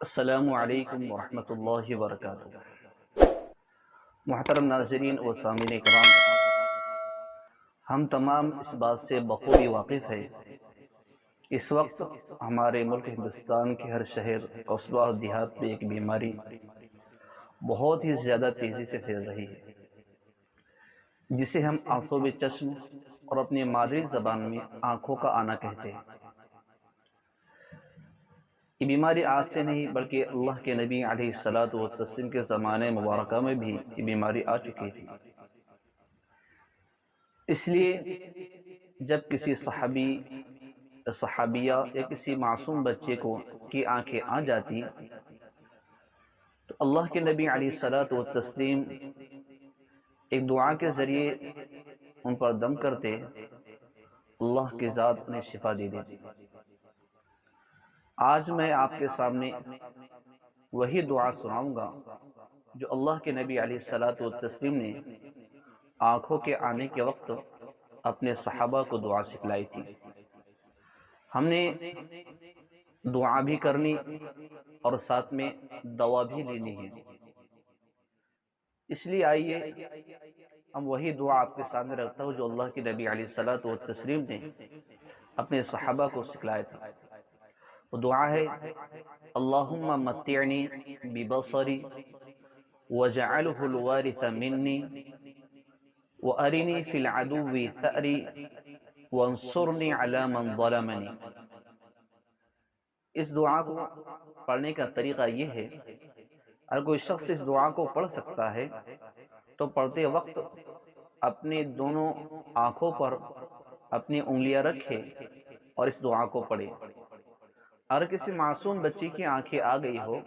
السلام علیکم ورحمۃ اللہ وبرکاتہ۔ محترم ناظرین و سامعین کرام، ہم تمام اس بات سے بخوبی واقف ہیں اس وقت ہمارے ملک ہندوستان کے ہر شہر، قصبہ اور دیہات میں ایک بیماری بہت ہی زیادہ تیزی سے پھیل رہی ہے، جسے ہم آنسوب چشم اور اپنی مادری زبان میں آنکھوں کا آنا کہتے ہیں۔ یہ بیماری آج سے نہیں بلکہ اللہ کے نبی علیہ الصلوۃ والتسلیم کے زمانے مبارکہ میں بھی یہ بیماری آ چکی تھی۔ اس لیے جب کسی صحابی، صحابیہ یا کسی معصوم بچے کی آنکھیں آ جاتی تو اللہ کے نبی علیہ الصلوۃ والتسلیم ایک دعا کے ذریعے ان پر دم کرتے، اللہ کی ذات انہیں شفا دے دیتی۔ آج میں آپ کے سامنے وہی دعا سناؤں گا جو اللہ کے نبی علیہ الصلوۃ والتسلیم نے آنکھوں کے آنے کے وقت اپنے صحابہ کو دعا سکھلائی تھی۔ ہم نے دعا بھی کرنی اور ساتھ میں دوا بھی لینی ہے، اس لیے آئیے ہم وہی دعا آپ کے سامنے رکھتا ہوں جو اللہ کے نبی علیہ الصلوۃ والتسلیم نے اپنے صحابہ کو سکھلایا تھا۔ وہ دعا ہے: اللہم متعنی ببصری وجعلہ الوارث منی وارنی فی العدو ثأری وانصرنی علی من ظلمنی۔ اس دعا کو پڑھنے کا طریقہ یہ ہے، اگر کوئی شخص اس دعا کو پڑھ سکتا ہے تو پڑھتے وقت اپنی دونوں آنکھوں پر اپنی انگلیاں رکھے اور اس دعا کو پڑھے۔ اگر کسی معصوم بچے کی آنکھیں آ گئی ہو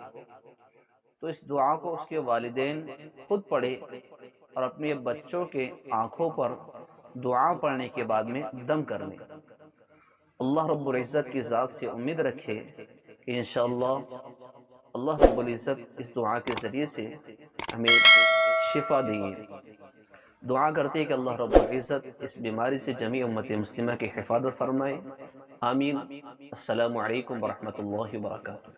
تو اس دعا کو اس کے والدین خود پڑھے اور اپنے بچوں کے آنکھوں پر دعا پڑھنے کے بعد میں دم کر لیں۔ اللہ رب العزت کی ذات سے امید رکھے کہ انشاءاللہ اللہ رب العزت اس دعا کے ذریعے سے ہمیں شفا دیں گے۔ دعا کرتے ہیں کہ اللہ رب العزت اس بیماری سے جمیع امت مسلمہ کی حفاظت فرمائے، آمین۔ السلام علیکم ورحمۃ اللہ وبرکاتہ۔